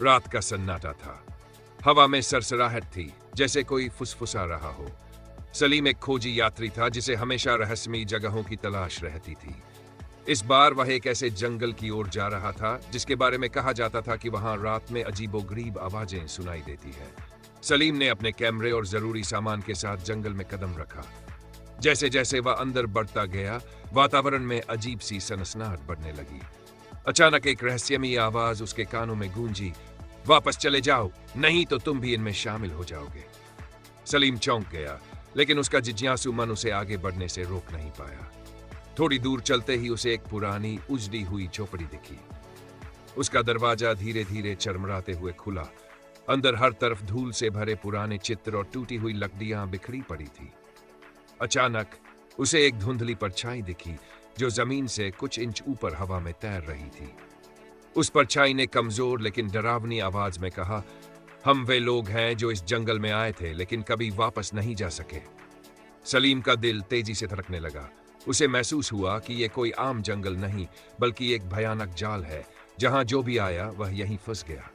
रात का सन्नाटा था। हवा में सरसराहट थी, जैसे कोई फुसफुसा रहा हो। सलीम एक खोजी यात्री था जिसे हमेशा रहस्यमयी जगहों की तलाश रहती थी। इस बार वह एक ऐसे जंगल की ओर जा रहा था जिसके बारे में कहा जाता था कि वहां रात में अजीबोगरीब आवाजें सुनाई देती है। सलीम ने अपने कैमरे और जरूरी सामान के साथ जंगल में कदम रखा। जैसे जैसे वह अंदर बढ़ता गया, वातावरण में अजीब सी सनसनाहट बढ़ने लगी। अचानक एक रहस्यमयी आवाज उसके कानों में गूंजी, वापस चले जाओ, नहीं तो तुम भी इनमें शामिल हो जाओगे। सलीम चौंक गया, लेकिन उसका जिज्ञासु मन उसे आगे बढ़ने से रोक नहीं पाया। थोड़ी दूर चलते ही उसे एक पुरानी उजड़ी हुई झोपड़ी दिखी। उसका दरवाजा धीरे धीरे चरमराते हुए खुला। अंदर हर तरफ धूल से भरे पुराने चित्र और टूटी हुई लकड़ियां बिखरी पड़ी थी। अचानक उसे एक धुंधली परछाई दिखी जो जमीन से कुछ इंच ऊपर हवा में तैर रही थी। उस परछाई ने कमजोर लेकिन डरावनी आवाज में कहा, हम वे लोग हैं जो इस जंगल में आए थे लेकिन कभी वापस नहीं जा सके। सलीम का दिल तेजी से धड़कने लगा। उसे महसूस हुआ कि यह कोई आम जंगल नहीं, बल्कि एक भयानक जाल है जहां जो भी आया वह यहीं फंस गया।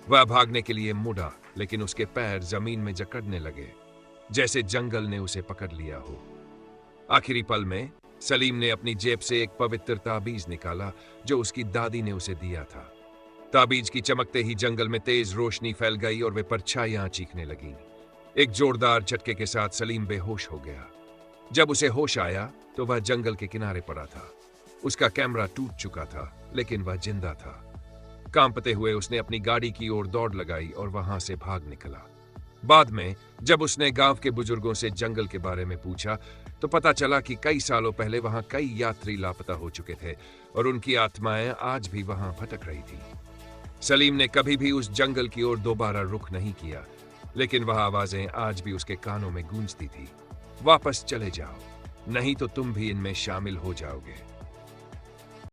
वह भागने के लिए मुड़ा, लेकिन उसके पैर जमीन में जकड़ने लगे, जैसे जंगल ने उसे पकड़ लिया हो। आखिरी पल में सलीम ने अपनी जेब से एक पवित्र ताबीज निकाला जो उसकी दादी ने उसे दिया था। ताबीज की चमकते ही जंगल में तेज रोशनी फैल गई और वे परछाइयां चीखने लगीं। एक जोरदार झटके के साथ सलीम बेहोश हो गया। जब उसे होश आया तो वह जंगल के किनारे पड़ा था। उसका कैमरा टूट चुका था, लेकिन वह जिंदा था। कांपते हुए उसने अपनी गाड़ी की ओर दौड़ लगाई और वहां से भाग निकला। बाद में जब उसने गांव के बुजुर्गों से जंगल के बारे में पूछा तो पता चला कि कई सालों पहले वहां कई यात्री लापता हो चुके थे और उनकी आत्माएं आज भी वहां भटक रही थी। सलीम ने कभी भी उस जंगल की ओर दोबारा रुख नहीं किया, लेकिन वह आवाजें आज भी उसके कानों में गूंजती थी। वापस चले जाओ, नहीं तो तुम भी इनमें शामिल हो जाओगे।